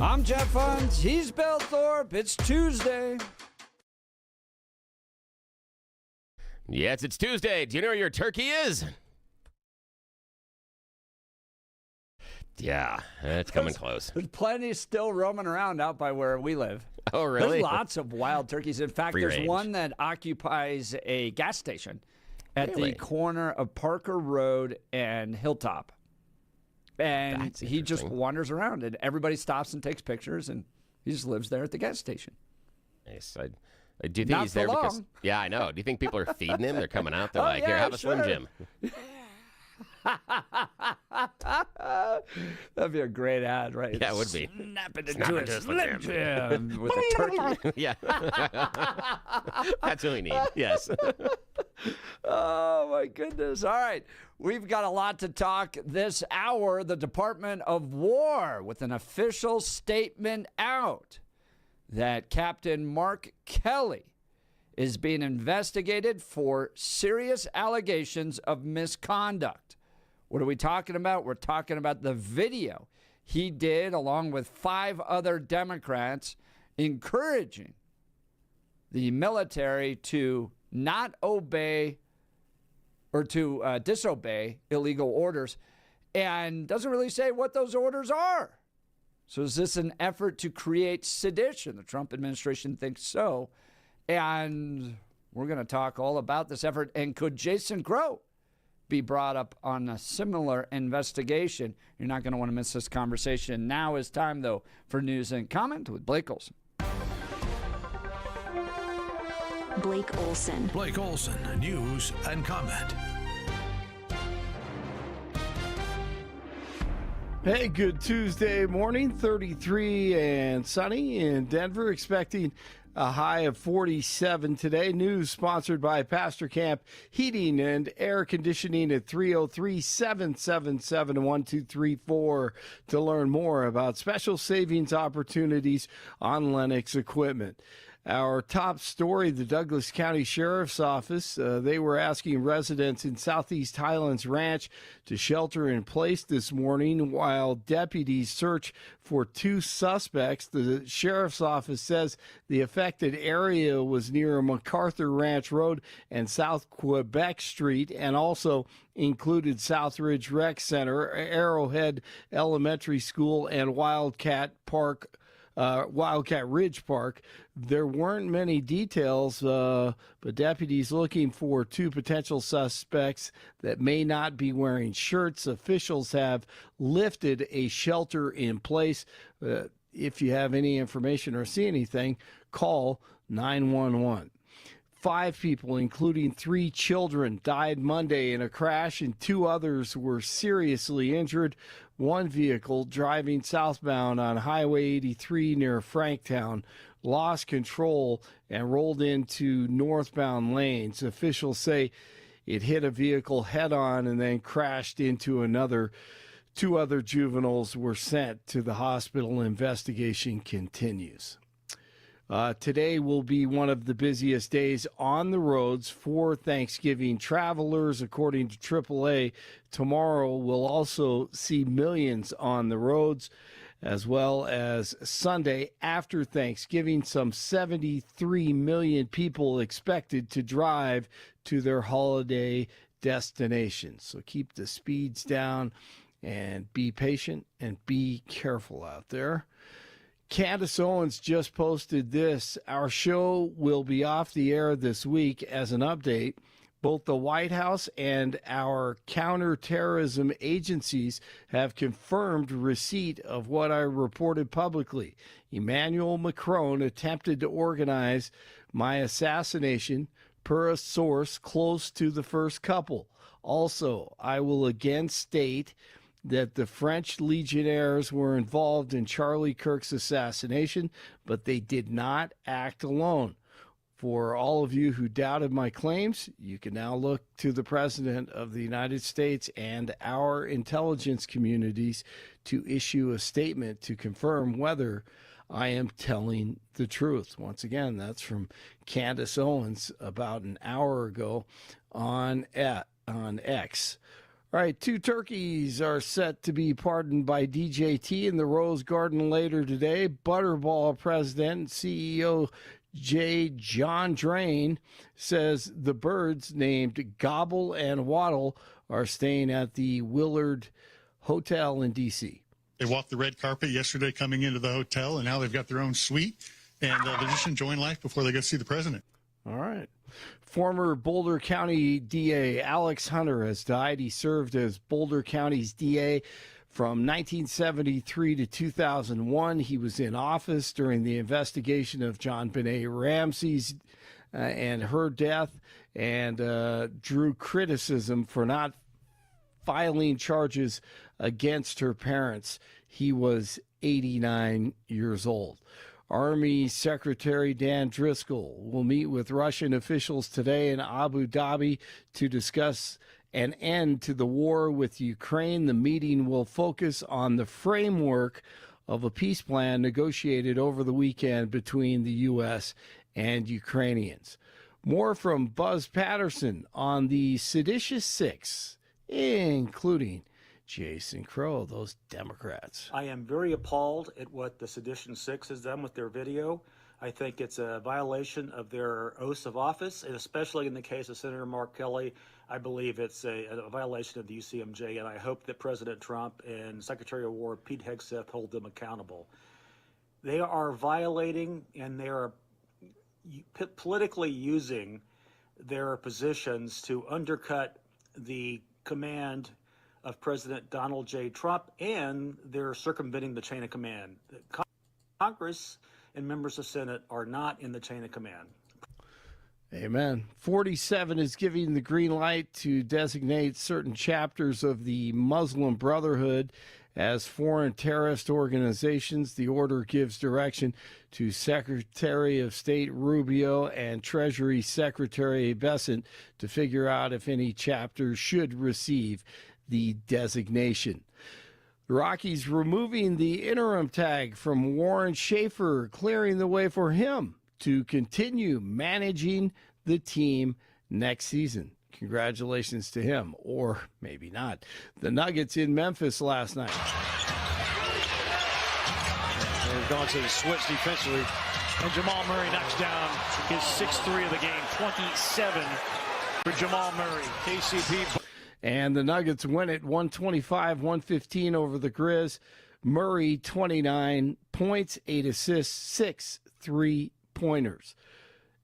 I'm Jeff Hunt. He's Bill Thorpe. It's Tuesday. Yes, it's Tuesday. Do you know where your turkey is? Yeah, it's coming close. There's plenty still roaming around out by where we live. Oh, really? There's lots of wild turkeys. In fact, Free there's range. one that occupies a gas station at Really? the corner of Parker Road and Hilltop. And That's he just interesting. wanders around, and everybody stops and takes pictures, and he just lives there at the gas station. Nice. Do you think Not he's for there because? long. Yeah, I know. Do you think people are feeding him? They're coming out. They're Oh, like, here, yeah, have a Slim sure. Jim. That'd be a great ad, right? Yeah, it would be. Snap it Snap into into a a Slim Slim Jim with a turkey. Yeah. That's what we need. Yes. Oh, my goodness. All right. We've got a lot to talk this hour. The Department of War with an official statement out that Captain Mark Kelly is being investigated for serious allegations of misconduct. What are we talking about? We're talking about the video he did along with 5 other Democrats encouraging the military to not obey or to disobey illegal orders, and doesn't really say what those orders are. So is this an effort to create sedition? The Trump administration thinks so. And we're going to talk all about this effort. And could Jason Crow be brought up on a similar investigation? You're not going to want to miss this conversation. Now is time, though, for news and comment with Blake Olson. Blake Olson. Blake Olson, news and comment. Hey, good Tuesday morning, 33 and sunny in Denver, expecting a high of 47 today. News sponsored by Pastor Camp Heating and Air Conditioning at 303-777-1234 to learn more about special savings opportunities on Lennox equipment. Our top story, the Douglas County Sheriff's Office, they were asking residents in Southeast Highlands Ranch to shelter in place this morning while deputies search for 2 suspects. The Sheriff's Office says the affected area was near MacArthur Ranch Road and South Quebec Street, and also included Southridge Rec Center, Arrowhead Elementary School, and Wildcat Ridge Park. There weren't many details, but deputies looking for 2 potential suspects that may not be wearing shirts. Officials have lifted a shelter in place. If you have any information or see anything, call 911. 5 people, including 3 children, died Monday in a crash, and 2 others were seriously injured. One vehicle driving southbound on Highway 83 near Franktown lost control and rolled into northbound lanes. Officials say it hit a vehicle head-on and then crashed into another. 2 other juveniles were sent to the hospital. Investigation continues. Today will be one of the busiest days on the roads for Thanksgiving travelers, according to AAA. Tomorrow will also see millions on the roads, as well as Sunday after Thanksgiving, some 73 million people expected to drive to their holiday destinations. So keep the speeds down and be patient and be careful out there. Candace Owens just posted this. Our show will be off the air this week. As an update, both the White House and our counterterrorism agencies have confirmed receipt of what I reported publicly. Emmanuel Macron attempted to organize my assassination per a source close to the first couple. Also, I will again state that the French legionnaires were involved in Charlie Kirk's assassination, but they did not act alone. For all of you who doubted my claims, you can now look to the President of the United States and our intelligence communities to issue a statement to confirm whether I am telling the truth. Once again, that's from Candace Owens about an hour ago on X. All right, 2 turkeys are set to be pardoned by DJT in the Rose Garden later today. Butterball president and CEO J.A.G. Drain says the birds named Gobble and Waddle are staying at the Willard Hotel in D.C. They walked the red carpet yesterday coming into the hotel, and now they've got their own suite, and they're just enjoying life before they go see the president. All right. Former Boulder County DA Alex Hunter has died. He served as Boulder County's DA from 1973 to 2001. He was in office during the investigation of John Benet Ramsey's and her death, and drew criticism for not filing charges against her parents. He was 89 years old. Army Secretary Dan Driscoll will meet with Russian officials today in Abu Dhabi to discuss an end to the war with Ukraine. The meeting will focus on the framework of a peace plan negotiated over the weekend between the U.S. and Ukrainians. More from Buzz Patterson on the seditious six, including Jason Crow, those Democrats. I am very appalled at what the Sedition Six has done with their video. I think it's a violation of their oaths of office, and especially in the case of Senator Mark Kelly, I believe it's a violation of the UCMJ, and I hope that President Trump and Secretary of War Pete Hegseth hold them accountable. They are violating, and they are politically using their positions to undercut the command of President Donald J. Trump, and they're circumventing the chain of command. Congress and members of Senate are not in the chain of command. Amen. 47 is giving the green light to designate certain chapters of the Muslim Brotherhood as foreign terrorist organizations. The order gives direction to Secretary of State Rubio and Treasury Secretary Bessent to figure out if any chapters should receive the designation. The Rockies removing the interim tag from Warren Schaefer, clearing the way for him to continue managing the team next season. Congratulations to him, or maybe not. The Nuggets in Memphis last night. They've gone to the switch defensively, and Jamal Murray knocks down his sixth three of the game, 27 for Jamal Murray. KCP. And the Nuggets win it 125-115 over the Grizz. Murray, 29 points, 8 assists, 6 3-pointers.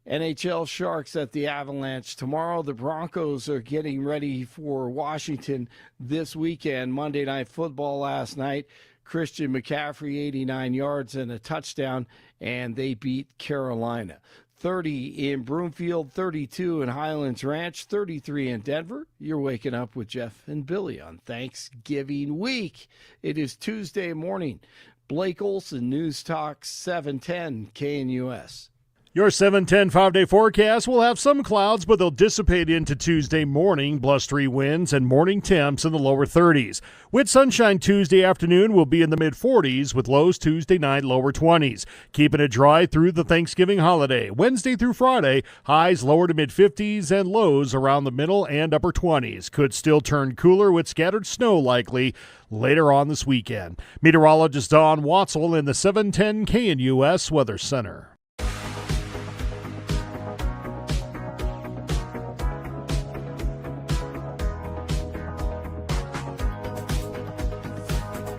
NHL Sharks at the Avalanche tomorrow. The Broncos are getting ready for Washington this weekend. Monday Night Football last night. Christian McCaffrey, 89 yards and a touchdown, and they beat Carolina. 30 in Broomfield, 32 in Highlands Ranch, 33 in Denver. You're waking up with Jeff and Billy on Thanksgiving week. It is Tuesday morning. Blake Olson, News Talk 710 KNUS. Your 7-10 5-day forecast will have some clouds, but they'll dissipate into Tuesday morning. Blustery winds and morning temps in the lower 30s. With sunshine Tuesday afternoon will be in the mid-40s, with lows Tuesday night lower 20s. Keeping it dry through the Thanksgiving holiday. Wednesday through Friday, highs lower to mid-50s and lows around the middle and upper 20s. Could still turn cooler with scattered snow likely later on this weekend. Meteorologist Don Watzel in the 710 KNUS Weather Center.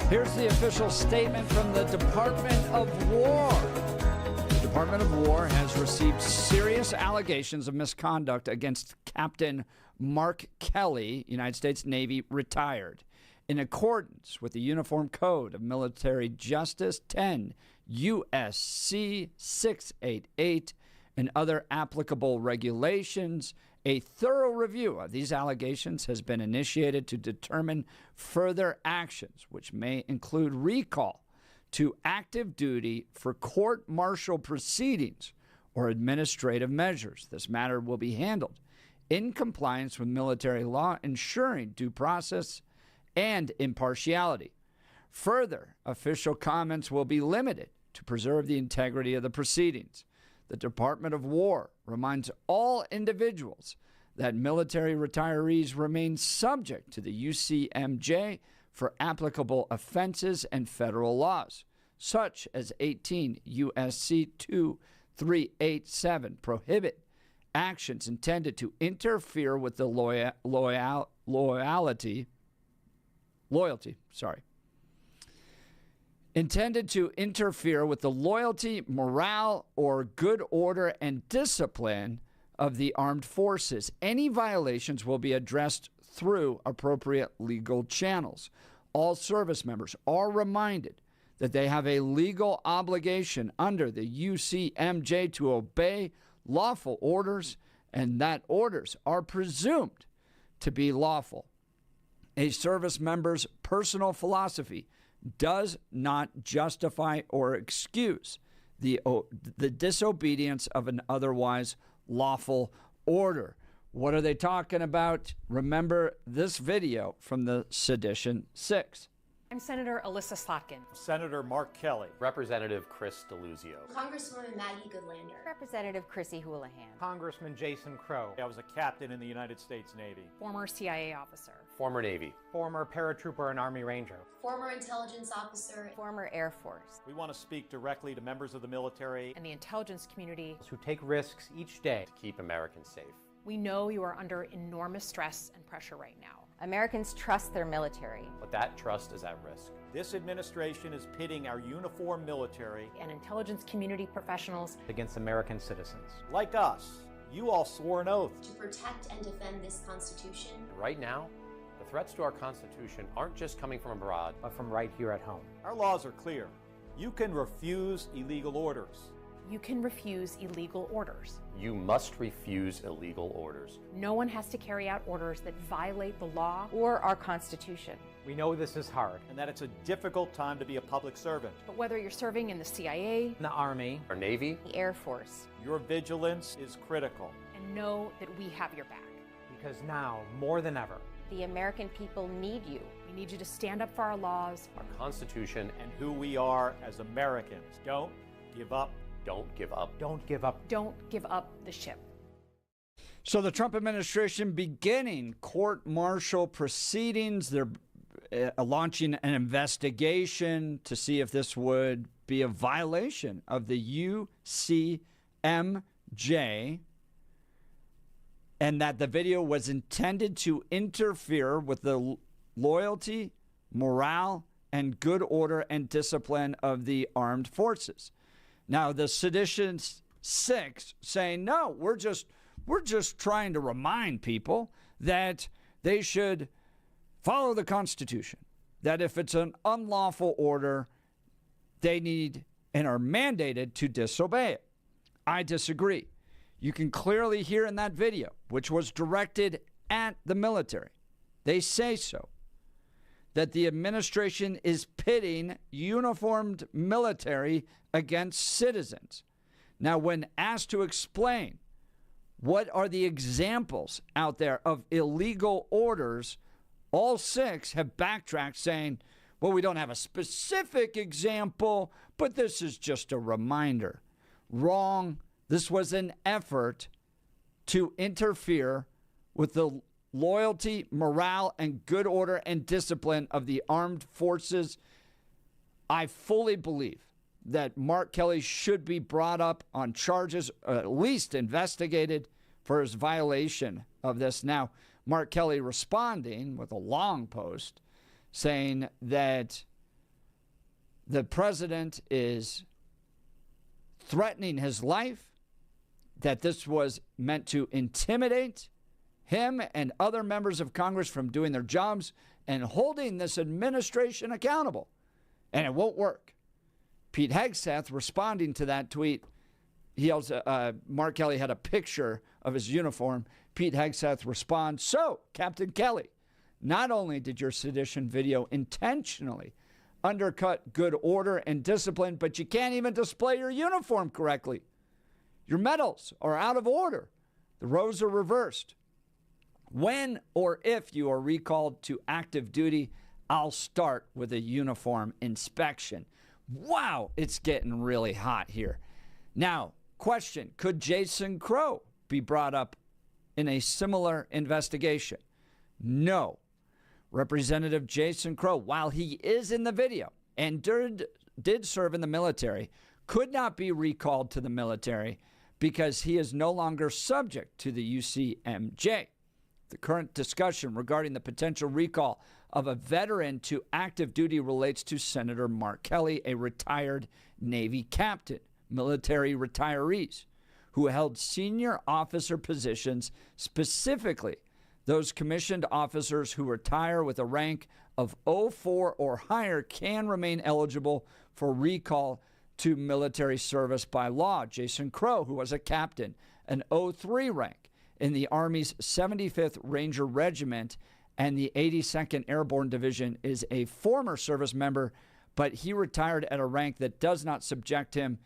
Here's the official statement from the Department of War. The Department of War has received serious allegations of misconduct against Captain Mark Kelly, United States Navy, retired, in accordance with the Uniform Code of Military Justice 10 U.S.C. 688 and other applicable regulations. A thorough review of these allegations has been initiated to determine further actions, which may include recall to active duty for court-martial proceedings or administrative measures. This matter will be handled in compliance with military law, ensuring due process and impartiality. Further, official comments will be limited to preserve the integrity of the proceedings. The Department of War reminds all individuals that military retirees remain subject to the UCMJ for applicable offenses and federal laws, such as 18 U.S.C. 2387, prohibit actions intended to interfere with the loyalty, intended to interfere with the loyalty, morale, or good order and discipline of the armed forces. Any violations will be addressed through appropriate legal channels. All service members are reminded that they have a legal obligation under the UCMJ to obey lawful orders, and that orders are presumed to be lawful. A service member's personal philosophy does not justify or excuse the disobedience of an otherwise lawful order. What are they talking about? Remember this video from the Sedition 6. I'm Senator Alyssa Slotkin. Senator Mark Kelly. Representative Chris DeLuzio. Congresswoman Maggie Goodlander. Representative Chrissy Houlihan. Congressman Jason Crow. I was a captain in the United States Navy. Former CIA officer. Former Navy. Former paratrooper and Army Ranger. Former intelligence officer. Former Air Force. We want to speak directly to members of the military and the intelligence community who take risks each day to keep Americans safe. We know you are under enormous stress and pressure right now. Americans trust their military. But that trust is at risk. This administration is pitting our uniformed military and intelligence community professionals against American citizens. Like us. You all swore an oath to protect and defend this Constitution. Right now, the threats to our Constitution aren't just coming from abroad, but from right here at home. Our laws are clear. You can refuse illegal orders. You can refuse illegal orders. You must refuse illegal orders. No one has to carry out orders that violate the law or our Constitution. We know this is hard and that it's a difficult time to be a public servant. But whether you're serving in the CIA, the Army, or Navy, the Air Force, your vigilance is critical. And know that we have your back. Because now, more than ever, the American people need you. We need you to stand up for our laws, our Constitution, and who we are as Americans. Don't give up. Don't give up. Don't give up. Don't give up the ship. So the Trump administration beginning court-martial proceedings. They're launching an investigation to see if this would be a violation of the UCMJ and that the video was intended to interfere with the loyalty, morale, and good order and discipline of the armed forces. Now, the Sedition 6 saying, no, we're just trying to remind people that they should follow the Constitution, that if it's an unlawful order, they need and are mandated to disobey it. I disagree. You can clearly hear in that video, which was directed at the military, they say so, that the administration is pitting uniformed military against citizens. Now, when asked to explain what are the examples out there of illegal orders, all six have backtracked saying, well, we don't have a specific example, but this is just a reminder. Wrong. This was an effort to interfere with the loyalty, morale, and good order and discipline of the armed forces. I fully believe that Mark Kelly should be brought up on charges, at least investigated for his violation of this. Now, Mark Kelly responding with a long post saying that the president is threatening his life, that this was meant to intimidate him and other members of Congress from doing their jobs and holding this administration accountable. And it won't work. Pete Hegseth responding to that tweet, he also, Mark Kelly had a picture of his uniform. Pete Hegseth responds, so, Captain Kelly, not only did your sedition video intentionally undercut good order and discipline, but you can't even display your uniform correctly. Your medals are out of order. The rows are reversed. When or if you are recalled to active duty, I'll start with a uniform inspection. Wow, it's getting really hot here. Now, question, could Jason Crow be brought up in a similar investigation? No. Representative Jason Crow, while he is in the video and did serve in the military, could not be recalled to the military because he is no longer subject to the UCMJ. The current discussion regarding the potential recall of a veteran to active duty relates to Senator Mark Kelly, a retired Navy captain, military retirees, who held senior officer positions, specifically those commissioned officers who retire with a rank of 04 or higher can remain eligible for recall to military service by law. Jason Crow, who was a captain, an 03 rank in the Army's 75th Ranger Regiment and the 82nd Airborne Division, is a former service member, but he retired at a rank that does not subject him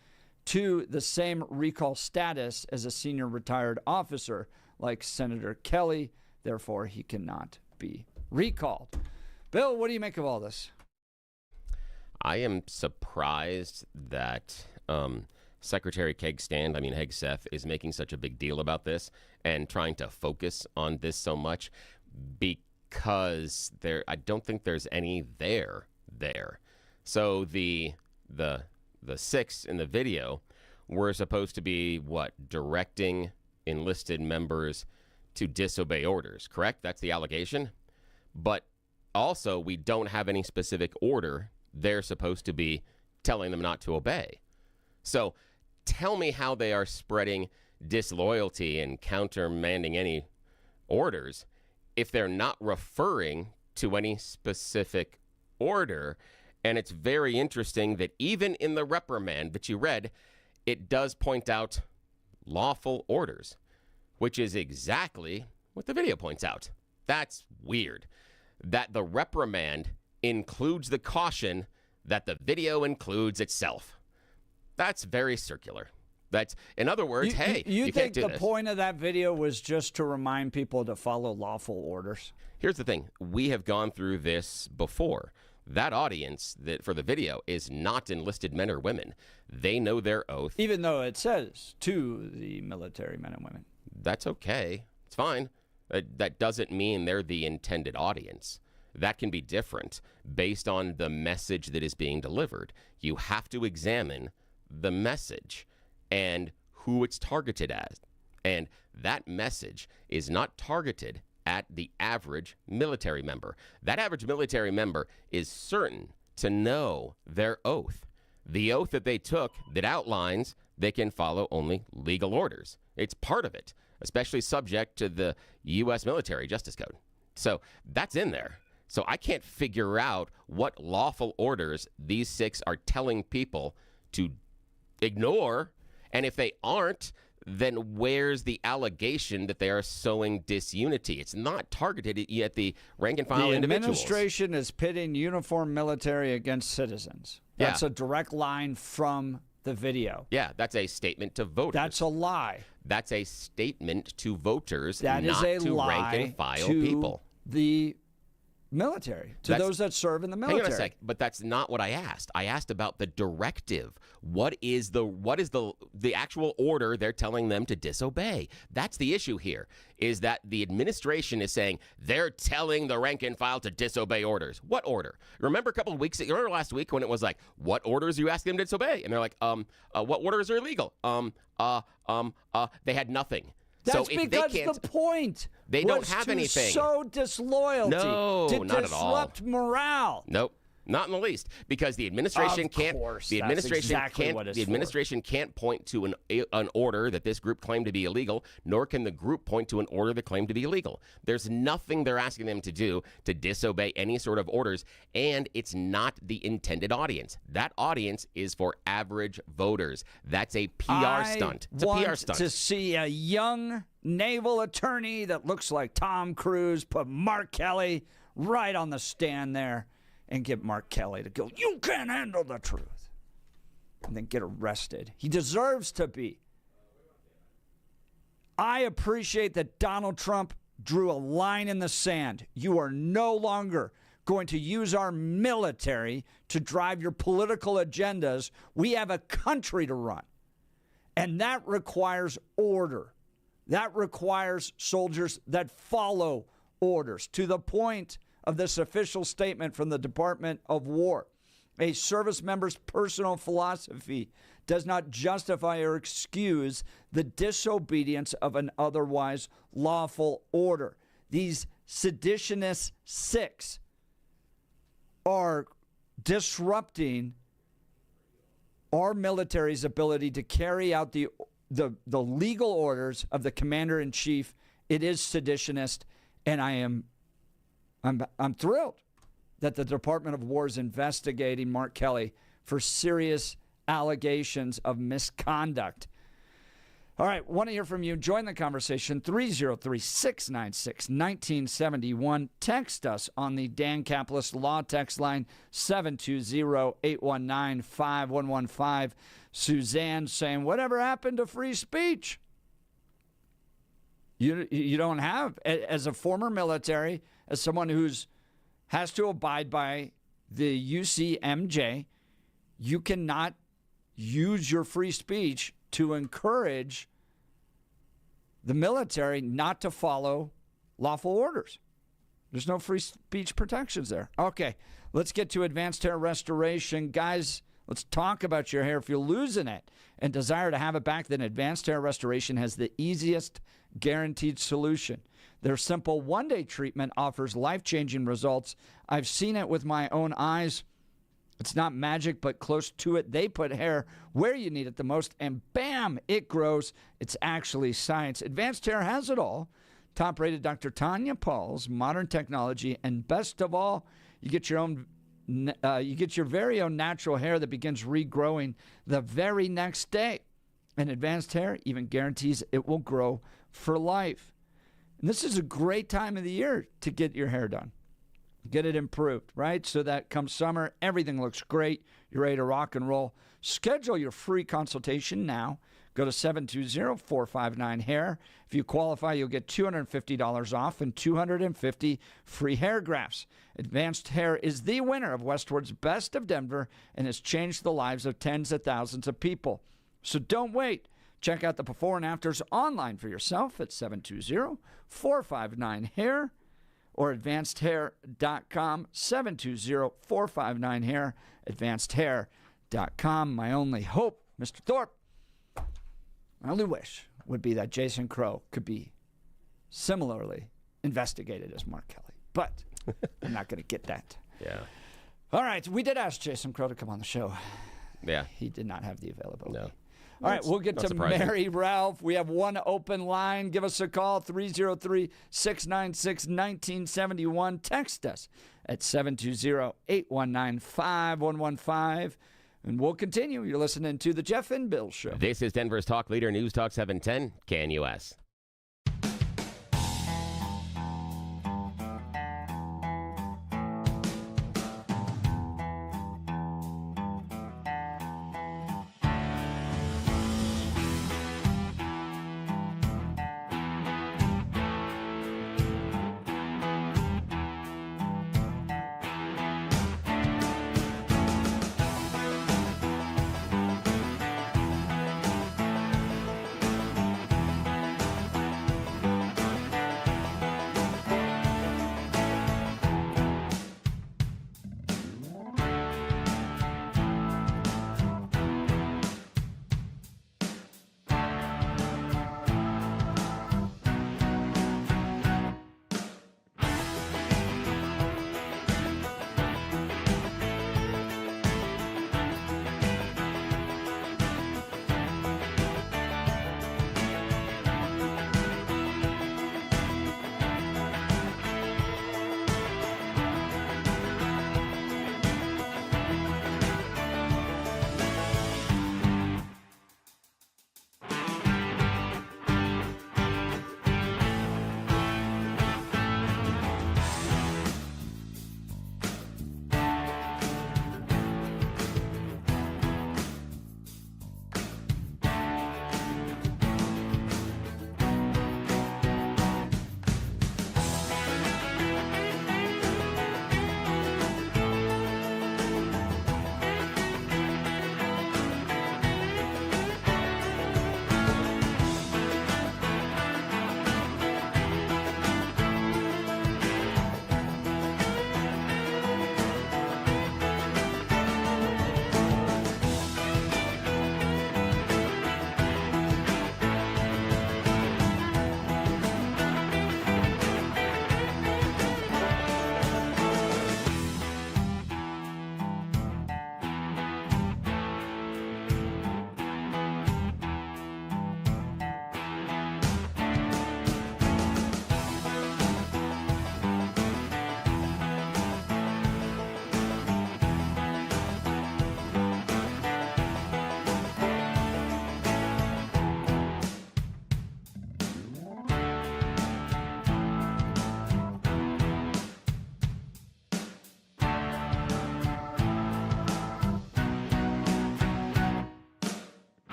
to the same recall status as a senior retired officer like Senator Kelly. Therefore, he cannot be recalled. Bill, what do you make of all this? I am surprised that Secretary Hegseth is making such a big deal about this and trying to focus on this so much, because I don't think there's any there. So the six in the video were supposed to be directing enlisted members to disobey orders, correct? That's the allegation. But also, we don't have any specific order they're supposed to be telling them not to obey. So tell me how they are spreading disloyalty and countermanding any orders if they're not referring to any specific order. And it's very interesting that even in the reprimand that you read, it does point out lawful orders, which is exactly what the video points out. That's weird. That the reprimand includes the caution that the video includes itself. That's very circular. That's, in other words, you think the point of that video was just to remind people to follow lawful orders? Here's the thing. We have gone through this before. That audience that for the video is not enlisted men or women. They know their oath. Even though it says to the military men and women. That's okay. It's fine. That doesn't mean they're the intended audience. That can be different based on the message that is being delivered. You have to examine the message and who it's targeted at. And that message is not targeted at the average military member. That average military member is certain to know their oath. The oath that they took that outlines they can follow only legal orders. It's part of it, especially subject to the U.S. Military Justice Code. So that's in there. So I can't figure out what lawful orders these six are telling people to ignore. And if they aren't, then where's the allegation that they are sowing disunity? It's not targeted at the rank and file individuals. The administration is pitting uniformed military against citizens. That's a direct line from the video. Yeah, that's a statement to voters. That's a lie. That's a statement to voters, that not is a to lie rank and file to people. The military, to those that serve in the military. Hang on a sec, but that's not what I asked. I asked about the directive. What is the actual order they're telling them to disobey? That's the issue here, is that the administration is saying they're telling the rank and file to disobey orders. What order? Remember last week when it was like, what orders are you asking them to disobey? And they're like, what orders are illegal? They had nothing. That's so because the point they don't have anything. To sow disloyalty, no, to not disrupt at all. morale. Nope, not in the least. Because the administration can't. The administration can't point to an order that this group claimed to be illegal, nor can the group point to an order that claimed to be illegal. There's nothing they're asking them to do to disobey any sort of orders, and it's not the intended audience. That audience is for average voters. That's a PR stunt. It's a PR stunt. To see a young naval attorney that looks like Tom Cruise put Mark Kelly right on the stand there and get Mark Kelly to go, you can't handle the truth, and then get arrested. He deserves to be. I appreciate that Donald Trump drew a line in the sand. You are no longer going to use our military to drive your political agendas. We have a country to run, and that requires order. That requires soldiers that follow orders, to the point of this official statement from the Department of War. A service member's personal philosophy does not justify or excuse the disobedience of an otherwise lawful order. These seditionist six are disrupting our military's ability to carry out the legal orders of the commander-in-chief. It is seditionist, and I'm thrilled that the Department of War is investigating Mark Kelly for serious allegations of misconduct. All right, want to hear from you. Join the conversation, 303-696-1971. Text us on the Dan Caplis Law text line, 720-819-5115. Suzanne saying, whatever happened to free speech? You don't have, as a former military, as someone who's has to abide by the UCMJ, you cannot use your free speech to encourage the military not to follow lawful orders. There's no free speech protections there. Okay, let's get to advanced hair restoration. Guys, let's talk about your hair. If you're losing it and desire to have it back, then Advanced Hair Restoration has the easiest guaranteed solution. Their simple one-day treatment offers life-changing results. I've seen it with my own eyes. It's not magic, but close to it. They put hair where you need it the most, and bam, it grows. It's actually science. Advanced Hair has it all. Top-rated Dr. Tanya Paul's modern technology, and best of all, you get your very own natural hair that begins regrowing the very next day. And Advanced Hair even guarantees it will grow for life. And this is a great time of the year to get your hair done. Get it improved, right? So that come summer, everything looks great. You're ready to rock and roll. Schedule your free consultation now. Go to 720-459-HAIR. If you qualify, you'll get $250 off and 250 free hair grafts. Advanced Hair is the winner of Westward's Best of Denver and has changed the lives of tens of thousands of people. So don't wait. Check out the before and afters online for yourself at 720-459-HAIR or advancedhair.com, 720-459-HAIR, advancedhair.com. My only hope, Mr. Thorpe, my only wish would be that Jason Crow could be similarly investigated as Mark Kelly. But I'm not going to get that. Yeah. All right. We did ask Jason Crow to come on the show. Yeah. He did not have the availability. No. All right, we'll get to surprising. Mary Ralph. We have one open line. Give us a call, 303-696-1971. Text us at 720-819-5115. And we'll continue. You're listening to The Jeff and Bill Show. This is Denver's Talk Leader, News Talk 710, KNUS.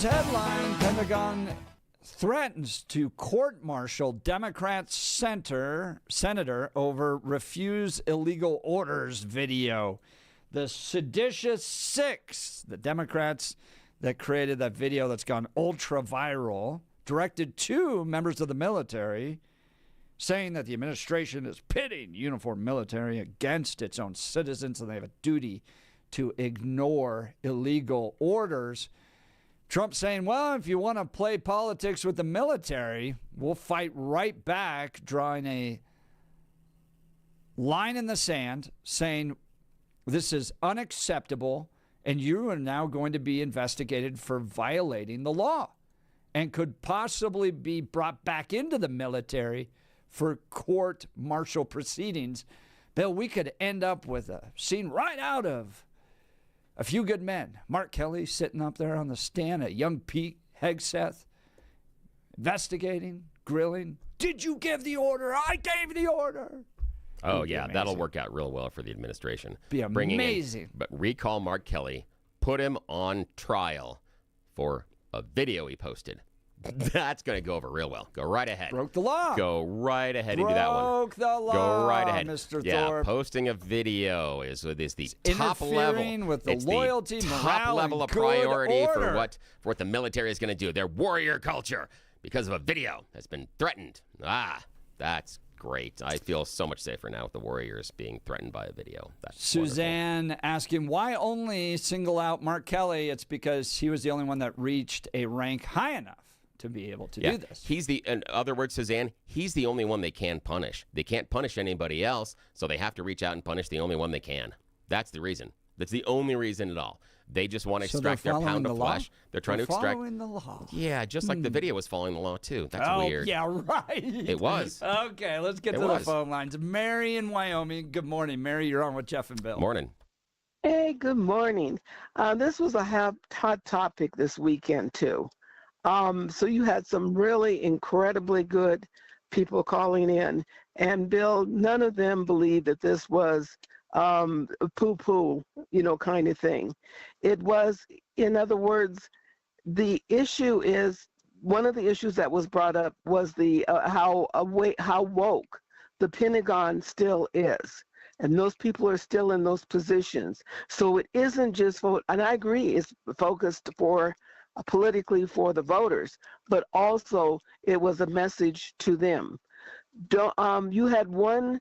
News headline, Pentagon threatens to court-martial Democrat senator over refuse illegal orders video. The seditious six, the Democrats that created that video that's gone ultra-viral, directed two members of the military, saying that the administration is pitting uniformed military against its own citizens and they have a duty to ignore illegal orders. Trump saying, well, if you want to play politics with the military, we'll fight right back, drawing a line in the sand, saying this is unacceptable and you are now going to be investigated for violating the law and could possibly be brought back into the military for court-martial proceedings. Bill, we could end up with a scene right out of A Few Good Men. Mark Kelly sitting up there on the stand, a young Pete Hegseth, investigating, grilling. Did you give the order? I gave the order. Oh, yeah, that'll work out real well for the administration. Be amazing. But recall Mark Kelly, put him on trial for a video he posted. That's going to go over real well. Go right ahead. Broke the law. Go right ahead and do that one. Broke the law. Go right ahead. Mr. Yeah, Thorpe. Posting a video is the top level. Interfering with the it's loyalty, the morale, top level and of good priority order. for what the military is going to do. Their warrior culture because of a video that's been threatened. That's great. I feel so much safer now with the Warriors being threatened by a video. That's Suzanne wonderful. asking, why only single out Mark Kelly? It's because he was the only one that reached a rank high enough to be able to do this. In other words, Suzanne, he's the only one they can punish. They can't punish anybody else, so they have to reach out and punish the only one they can. That's the reason. That's the only reason at all. They just want to extract their pound of flesh. They're trying to extract. Following the law. Yeah, just like the video was following the law, too. That's weird. Yeah, right. It was. Okay, let's get to the phone lines. Mary in Wyoming. Good morning, Mary. You're on with Jeff and Bill. Morning. Hey, good morning. This was a hot topic this weekend, too. So you had some really incredibly good people calling in. And, Bill, none of them believed that this was poo-poo, kind of thing. It was, in other words, the issue is, one of the issues that was brought up was the how woke the Pentagon still is. And those people are still in those positions. So it isn't just for, and I agree, it's focused for politically for the voters, but also it was a message to them. You had one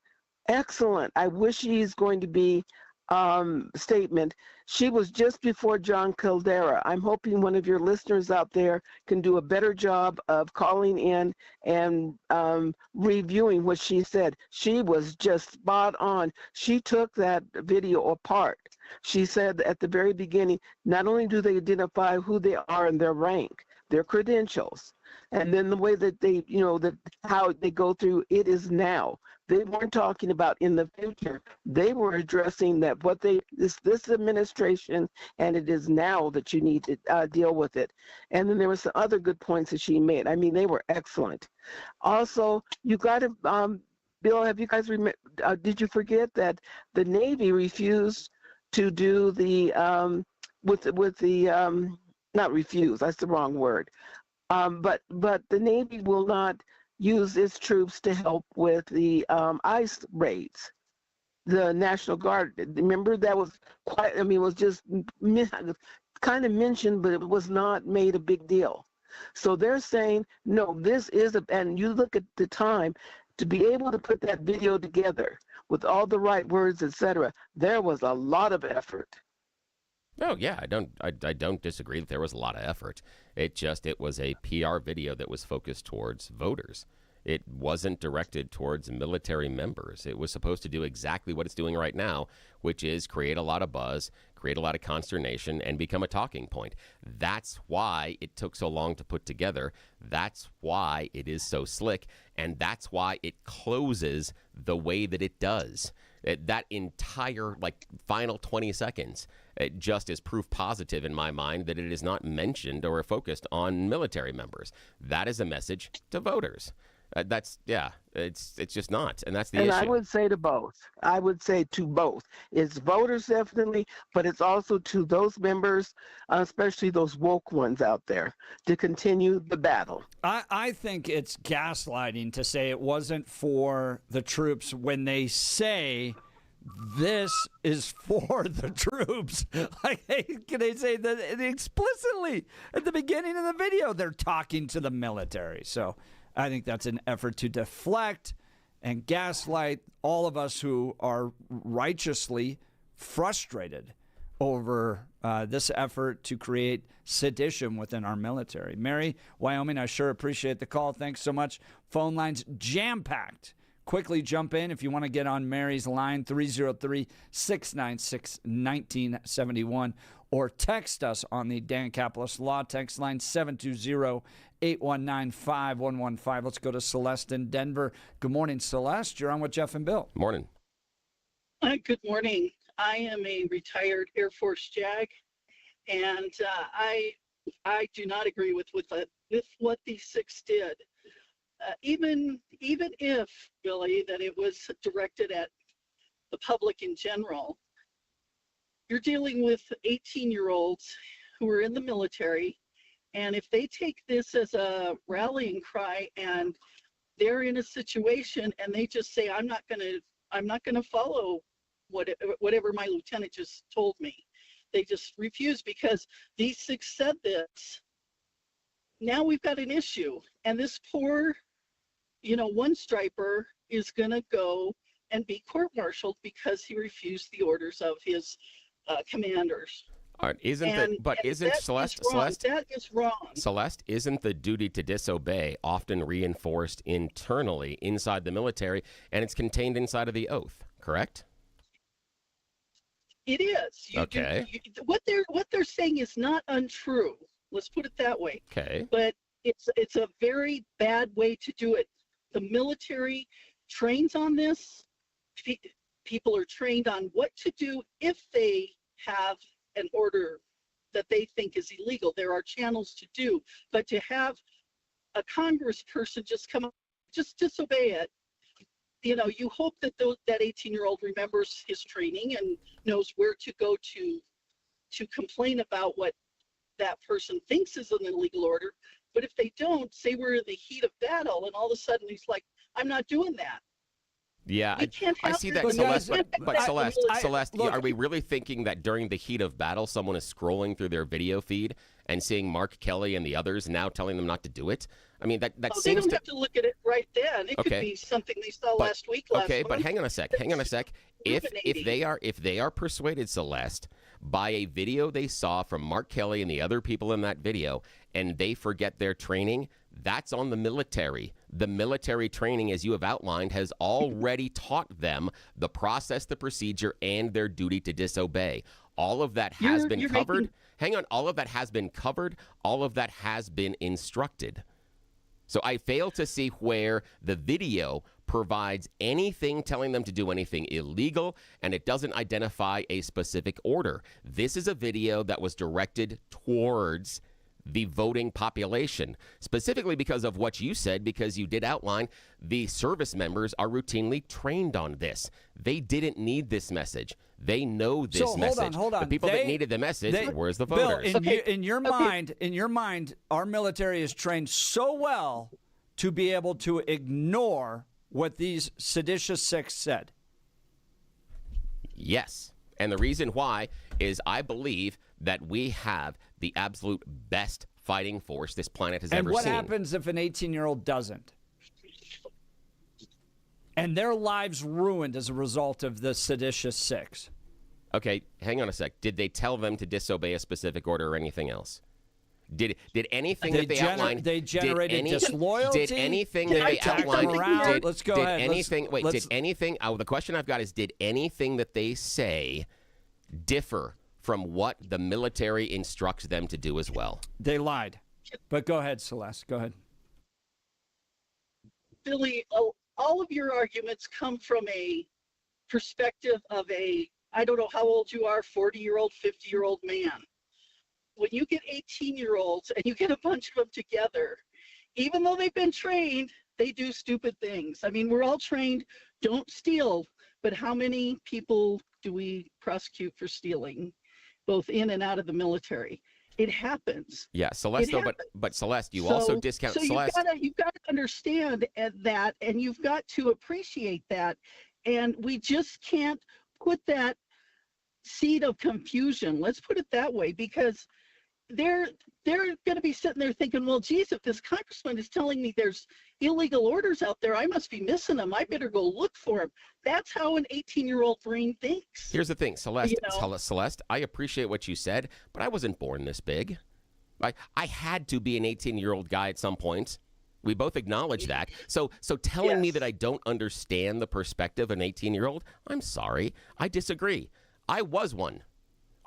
excellent, I wish he's going to be statement. She was just before John Caldera. I'm hoping one of your listeners out there can do a better job of calling in and reviewing what she said. She was just spot on. She took that video apart. She said at the very beginning, not only do they identify who they are and their rank, their credentials, and then the way that they, how they go through it is now. They weren't talking about in the future. They were addressing that this administration, and it is now that you need to deal with it. And then there were some other good points that she made. I mean, they were excellent. Also, you got to, Bill, have you guys, did you forget that the Navy refused to do the, not refuse, that's the wrong word. But the Navy will not use its troops to help with the ICE raids. The National Guard, remember that was quite, it was just kind of mentioned, but it was not made a big deal. So they're saying, no, this is, and you look at the time, to be able to put that video together with all the right words, etc., there was a lot of effort. Oh yeah, I don't disagree that there was a lot of effort. It was a PR video that was focused towards voters. It wasn't directed towards military members. It was supposed to do exactly what it's doing right now, which is create a lot of buzz, create a lot of consternation, and become a talking point. That's why it took so long to put together. That's why it is so slick, and that's why it closes the way that it does. That entire final 20 seconds, it just is proof positive in my mind that it is not mentioned or focused on military members. That is a message to voters. That's it's just not, and that's the And issue. I would say to both. I would say to both. It's voters definitely, but it's also to those members, especially those woke ones out there, to continue the battle. I think it's gaslighting to say it wasn't for the troops when they say this is for the troops. Like, can they say that explicitly at the beginning of the video? They're talking to the military. So I think that's an effort to deflect and gaslight all of us who are righteously frustrated over this effort to create sedition within our military. Mary, Wyoming, I sure appreciate the call. Thanks so much. Phone lines jam-packed. Quickly jump in if you want to get on Mary's line, 303-696-1971, or text us on the Dan Caplis Law text line, 720-819-5115. Let's go to Celeste in Denver. Good morning, Celeste. You're on with Jeff and Bill. Morning. Good morning. I am a retired Air Force JAG, and I do not agree with what these six did. Even if, Billy, that it was directed at the public in general, you're dealing with 18-year-olds who are in the military, and if they take this as a rallying cry and they're in a situation and they just say, I'm not gonna follow whatever my lieutenant just told me. They just refuse because these six said this. Now we've got an issue, and this poor, one striper is going to go and be court-martialed because he refused the orders of his commanders. All right, isn't Celeste, that is wrong. Celeste, isn't the duty to disobey often reinforced internally inside the military, and it's contained inside of the oath, correct? It is. What they're saying is not untrue. Let's put it that way. Okay. But it's a very bad way to do it. The military trains on this. People are trained on what to do if they have an order that they think is illegal. There are channels to do, but to have a congressperson just come up, just disobey it. You hope that that 18-year-old remembers his training and knows where to go to complain about what that person thinks is an illegal order. But if they don't, say we're in the heat of battle, and all of a sudden he's like, I'm not doing that. Yeah, I see that, Celeste. But Celeste, are we really thinking that during the heat of battle, someone is scrolling through their video feed and seeing Mark Kelly and the others now telling them not to do it? I mean, that seems they don't have to look at it right then. It could be something they saw last week, last month. But hang on a sec. If they are persuaded, Celeste, by a video they saw from Mark Kelly and the other people in that video, and they forget their training, that's on the military. The military training, as you have outlined, has already taught them the process, the procedure, and their duty to disobey. All of that has been covered. Hang on. All of that has been covered. All of that has been instructed. So I fail to see where the video provides anything telling them to do anything illegal, and it doesn't identify a specific order. This is a video that was directed towards the voting population, specifically because of what you said, because you did outline the service members are routinely trained on this. They didn't need this message. They know this message. Hold on. The people that needed the message, where's the voters? Bill, in your mind, our military is trained so well to be able to ignore what these seditious six said. Yes. And the reason why is I believe that we have the absolute best fighting force this planet has ever seen. And what happens if an 18-year-old doesn't? And their lives ruined as a result of the seditious six. Okay, hang on a sec. Did they tell them to disobey a specific order or anything else? Did anything that they outlined? They generated disloyalty. Did anything that they outlined? Let's go ahead. Did anything? The question I've got is: did anything that they say differ from what the military instructs them to do as well? They lied. But go ahead, Celeste. Go ahead. Billy, all of your arguments come from a perspective of I don't know how old you are, 40-year-old, 50-year-old man. When you get 18-year-olds and you get a bunch of them together, even though they've been trained, they do stupid things. I mean, we're all trained, don't steal, but how many people do we prosecute for stealing, both in and out of the military? It happens. Yeah, Celeste, though, but Celeste, you also discount Celeste. You've got to understand that, and you've got to appreciate that, and we just can't put that seed of confusion. Let's put it that way, because they're going to be sitting there thinking, well, geez, if this congressman is telling me there's illegal orders out there, I must be missing them. I better go look for them. That's how an 18-year-old brain thinks. Here's the thing, Celeste. Celeste, I appreciate what you said, but I wasn't born this big. I had to be an 18-year-old guy at some point. We both acknowledge that. So telling me that I don't understand the perspective of an 18-year-old, I'm sorry. I disagree. I was one.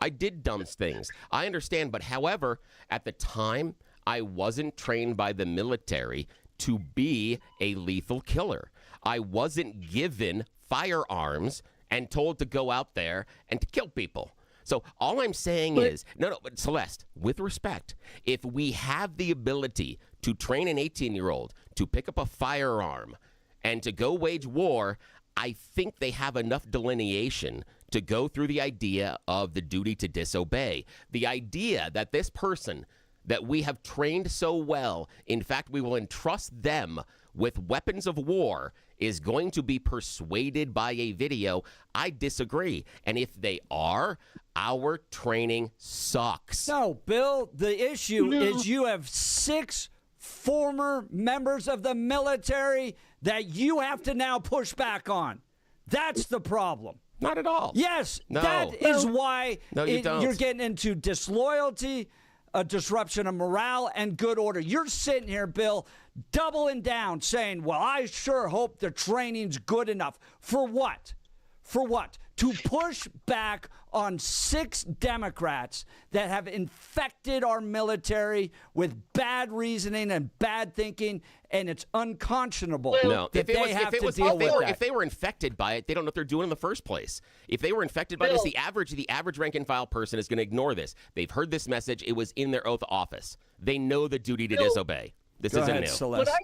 I did dumb things. I understand, but however, at the time, I wasn't trained by the military to be a lethal killer. I wasn't given firearms and told to go out there and to kill people. So all I'm saying is, but Celeste, with respect, if we have the ability to train an 18-year-old to pick up a firearm and to go wage war, I think they have enough delineation to go through the idea of the duty to disobey. The idea that this person that we have trained so well, in fact, we will entrust them with weapons of war, is going to be persuaded by a video. I disagree. And if they are, our training sucks. No, Bill, the issue is you have 6 former members of the military that you have to now push back on. That's the problem. Not at all. Yes, no. That is why you're getting into disloyalty, a disruption of morale, and good order. You're sitting here, Bill, doubling down, saying, well, I sure hope the training's good enough. For what? For what? To push back on 6 Democrats that have infected our military with bad reasoning and bad thinking, and it's unconscionable that they have to deal with that. If they were infected by it, they don't know what they're doing in the first place. If they were infected by this, the average rank and file person is going to ignore this. They've heard this message. It was in their oath of office. They know the duty to disobey. This isn't new. What I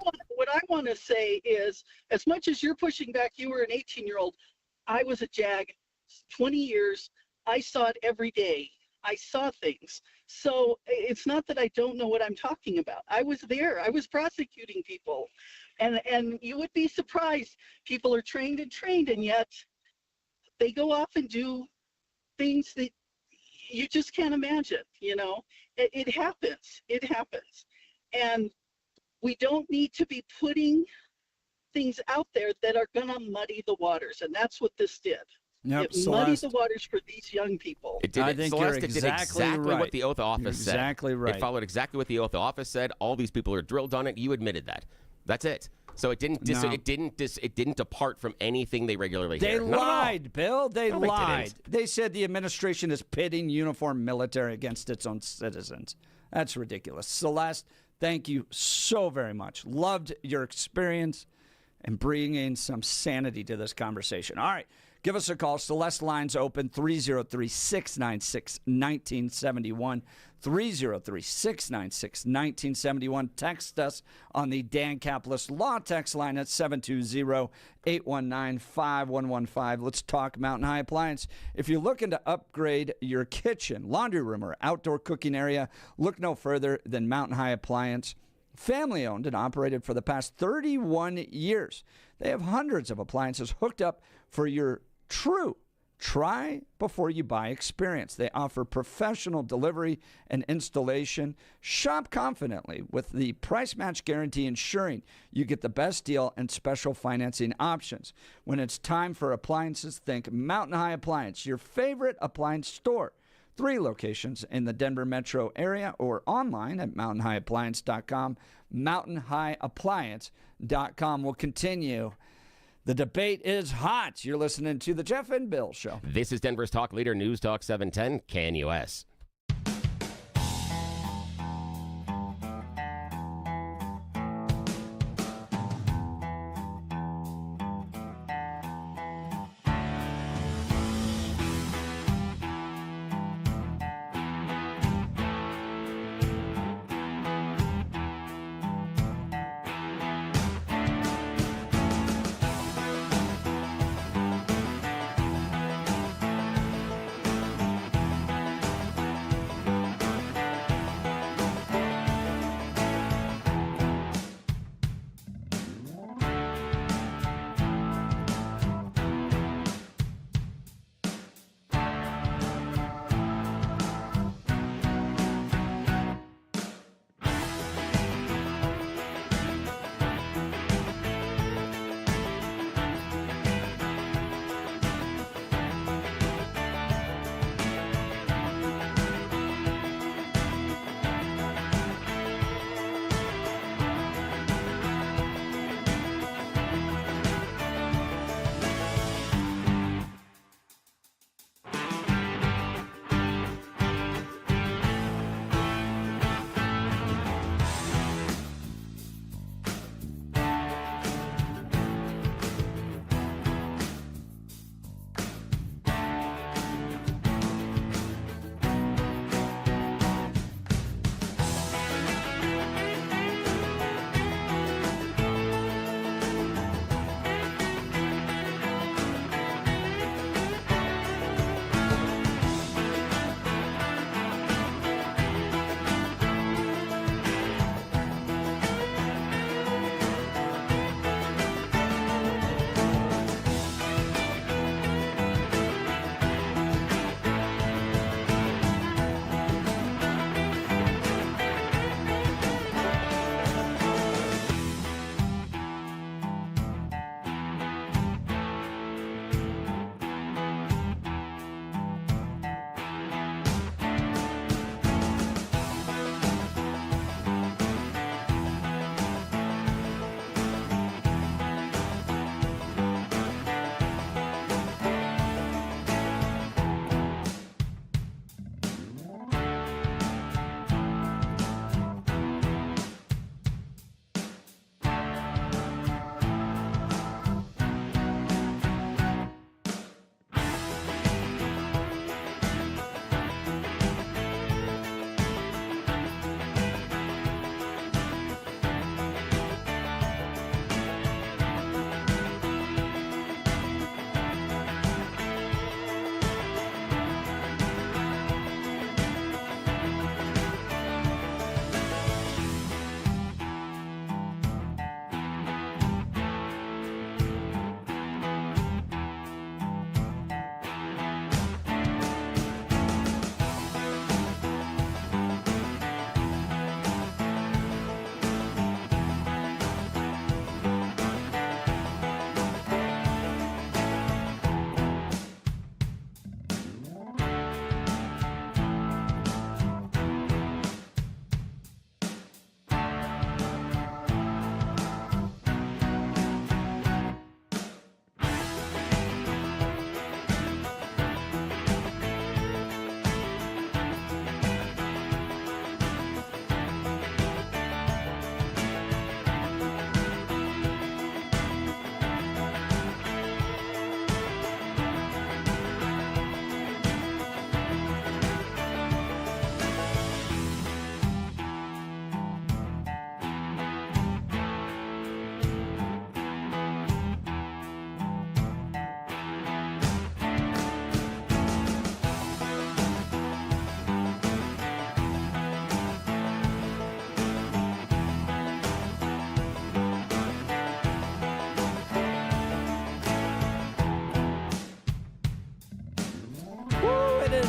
want to say is, as much as you're pushing back, you were an 18-year-old. I was a JAG 20 years. I saw it every day. I saw things. So it's not that I don't know what I'm talking about. I was there. I was prosecuting people. And you would be surprised. People are trained, and yet they go off and do things that you just can't imagine, It happens. It happens. And we don't need to be putting things out there that are going to muddy the waters. And that's what this did. Yep, it muddied the waters for these young people. It did. I think Celeste, you're it did exactly what the oath of office said. Exactly right. It followed exactly what the oath of office said. All these people are drilled on it. You admitted that. That's it. So it didn't depart from anything they regularly They hear. lied, Bill. They No, lied. They said the administration is pitting uniformed military against its own citizens. That's ridiculous. Celeste, thank you so very much. Loved your experience and bringing some sanity to this conversation. All right. Give us a call. Celeste lines open, 303-696-1971. 303-696-1971. Text us on the Dan Caplis Law text line at 720-819-5115. Let's talk Mountain High Appliance. If you're looking to upgrade your kitchen, laundry room, or outdoor cooking area, look no further than Mountain High Appliance. Family owned and operated for the past 31 years. They have hundreds of appliances hooked up for your true try before you buy experience. They offer professional delivery and installation. Shop confidently with the price match guarantee, ensuring you get the best deal and special financing options. When it's time for appliances, think Mountain High Appliance, your favorite appliance store. 3 locations in the Denver metro area or online at mountainhighappliance.com. Mountainhighappliance.com. We'll continue. The debate is hot. You're listening to The Jeff and Bill Show. This is Denver's talk leader, News Talk 710, KNUS.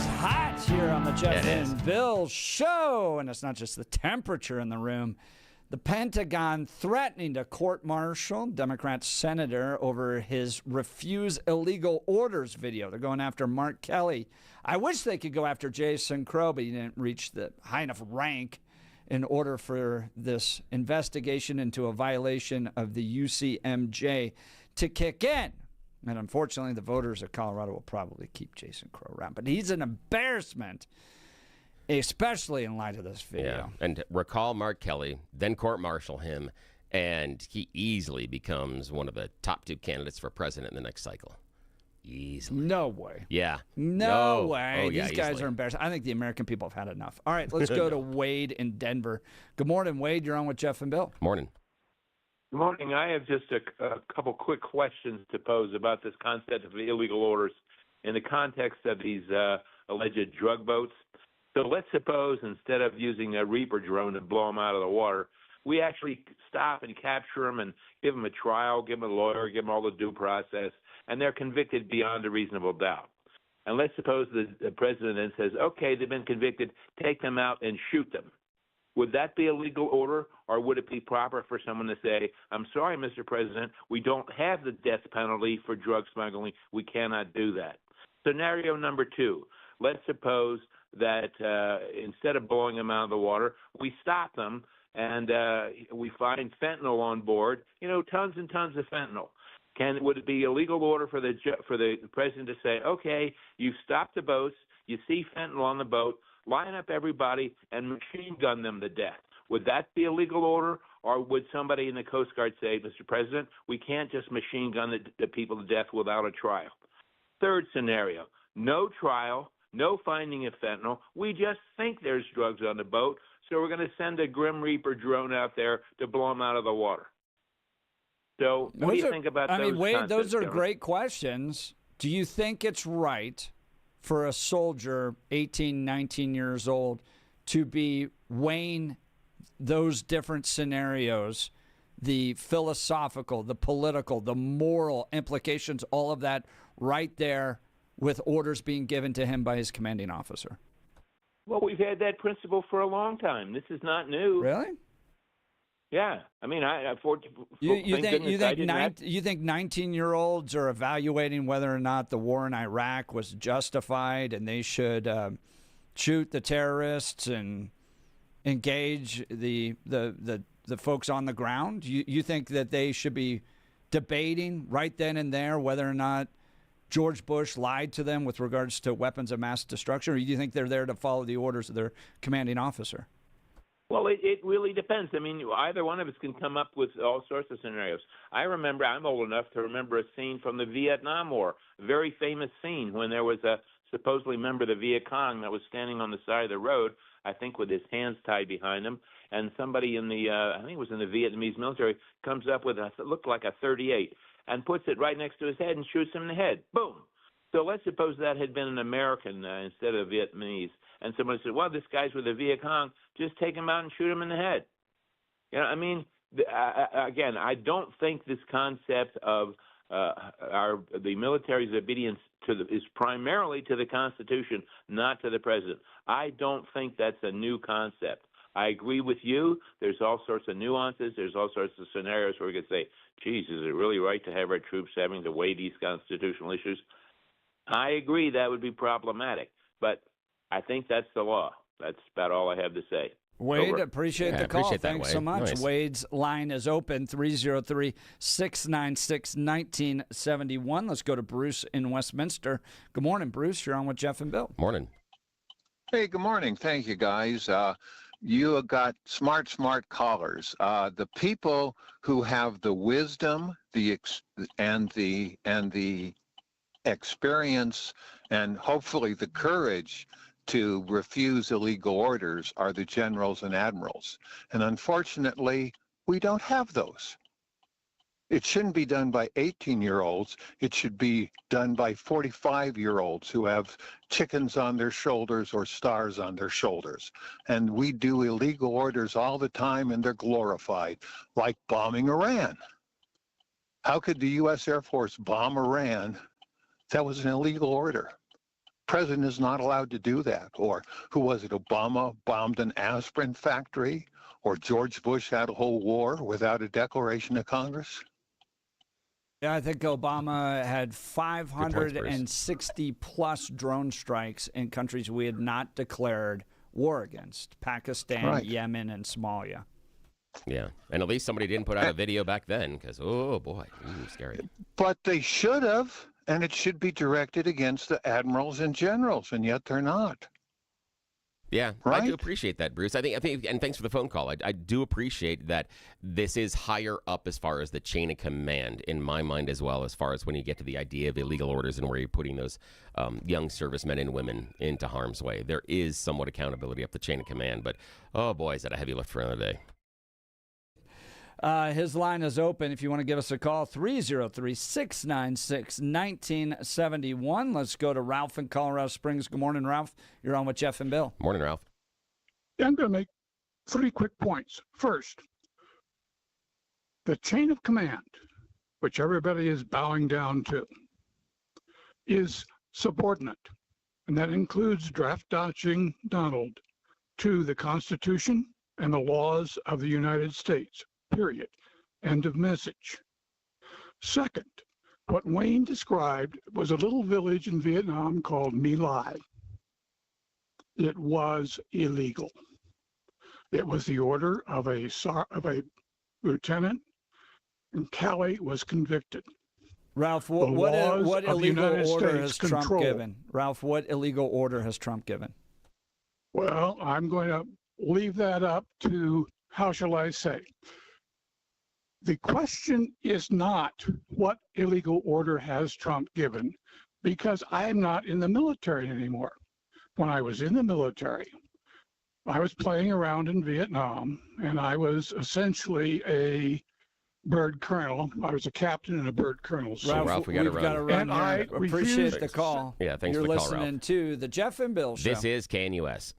is hot here on the Jeff and Bill Show, and it's not just the temperature in the room. The Pentagon threatening to court-martial Democrat senator over his refuse illegal orders video. They're going after Mark Kelly. I wish they could go after Jason Crow, but he didn't reach the high enough rank in order for this investigation into a violation of the UCMJ to kick in. And unfortunately, the voters of Colorado will probably keep Jason Crow around. But he's an embarrassment, especially in light of this video. Yeah. And recall Mark Kelly, then court-martial him, and he easily becomes one of the top 2 candidates for president in the next cycle. Easily. No way. Yeah. No way. Oh, yeah, These guys easily. are embarrassed. I think the American people have had enough. All right, let's go to Wade in Denver. Good morning, Wade. You're on with Jeff and Bill. Morning. Good morning. I have just a couple quick questions to pose about this concept of illegal orders in the context of these alleged drug boats. So let's suppose instead of using a Reaper drone to blow them out of the water, we actually stop and capture them and give them a trial, give them a lawyer, give them all the due process, and they're convicted beyond a reasonable doubt. And let's suppose the president then says, okay, they've been convicted, take them out and shoot them. Would that be a legal order, or would it be proper for someone to say, I'm sorry, Mr. President, we don't have the death penalty for drug smuggling. We cannot do that. Scenario number 2, let's suppose that instead of blowing them out of the water, we stop them and we find fentanyl on board, tons and tons of fentanyl. Would it be a legal order for the president to say, okay, you stop the boats, you see fentanyl on the boat, line up everybody and machine gun them to death? Would that be a legal order, or would somebody in the Coast Guard say, Mr. President, we can't just machine gun the people to death without a trial? Third scenario, no trial, no finding of fentanyl. We just think there's drugs on the boat, so we're going to send a Grim Reaper drone out there to blow them out of the water. So what do you think about those I mean, Wade, concepts, those are Kevin? great questions. Do you think it's right for a soldier, 18, 19 years old, to be weighing those different scenarios, the philosophical, the political, the moral implications, all of that right there with orders being given to him by his commanding officer? Well, we've had that principle for a long time. This is not new. Really? Yeah. I mean, You think 19-year-olds are evaluating whether or not the war in Iraq was justified and they should shoot the terrorists and engage the folks on the ground? You think that they should be debating right then and there whether or not George Bush lied to them with regards to weapons of mass destruction, or do you think they're there to follow the orders of their commanding officer? Well, it really depends. I mean, either one of us can come up with all sorts of scenarios. I'm old enough to remember a scene from the Vietnam War, a very famous scene when there was a supposedly member of the Viet Cong that was standing on the side of the road, I think with his hands tied behind him, and somebody in the, I think it was in the Vietnamese military, comes up with it looked like a .38 and puts it right next to his head and shoots him in the head. Boom. So let's suppose that had been an American instead of Vietnamese. And someone said, well, this guy's with the Viet Cong, just take him out and shoot him in the head. I mean, again, I don't think this concept of the military's obedience is primarily to the Constitution, not to the president. I don't think that's a new concept. I agree with you. There's all sorts of nuances. There's all sorts of scenarios where we could say, geez, is it really right to have our troops having to weigh these constitutional issues? I agree that would be problematic, but I think that's the law. That's about all I have to say. Wade, Over. appreciate the call. Appreciate that, Thanks Wade. so much. Nice. Wade's line is open, 303-696-1971. Let's go to Bruce in Westminster. Good morning, Bruce. You're on with Jeff and Bill. Morning. Hey, good morning. Thank you, guys. You have got smart callers. The people who have the wisdom, and the experience, and hopefully the courage to refuse illegal orders are the generals and admirals. And unfortunately, we don't have those. It shouldn't be done by 18-year-olds. It should be done by 45-year-olds who have chickens on their shoulders or stars on their shoulders. And we do illegal orders all the time, and they're glorified, like bombing Iran. How could the U.S. Air Force bomb Iran? That was an illegal order. president is not allowed to do that. Or who was it? Obama bombed an aspirin factory, or George Bush had a whole war without a declaration of Congress. Yeah, I think Obama had 560 plus drone strikes in countries we had not declared war against: Pakistan, Right. Yemen, and Somalia. Yeah, and at least somebody didn't put out a video back then, because, oh, boy, scary. But they should have, and it should be directed against the admirals and generals, and yet they're not. Yeah, Right? I do appreciate that, Bruce. I think, and thanks for the phone call. I do appreciate that this is higher up as far as the chain of command in my mind, as well as far as when you get to the idea of illegal orders and where you're putting those young servicemen and women into harm's way. There is somewhat accountability up the chain of command, but oh boy, is that a heavy lift for another day. His line is open if you want to give us a call, 303-696-1971. Let's go to Ralph in Colorado Springs. Good morning, Ralph. You're on with Jeff and Bill. Morning, Ralph. I'm going to make 3 quick points. First, the chain of command, which everybody is bowing down to, is subordinate, and that includes draft-dodging Donald to the Constitution and the laws of the United States. Period. End of message. Second, what Wayne described was a little village in Vietnam called My Lai. It was illegal. It was the order of a lieutenant, and Cali was convicted. Ralph, what illegal order has Trump control. given? Ralph, what illegal order has Trump given? Well, I'm going to leave that up to, how shall I say? The question is not what illegal order has Trump given, because I am not in the military anymore. When I was in the military, I was playing around in Vietnam, and I was essentially a bird colonel. I was a captain and a bird colonel. So Ralph, we've got to run. And I appreciate the call. Yeah, thanks You're for the call, Ralph. listening to the Jeff and Bill Show. This is KNUS.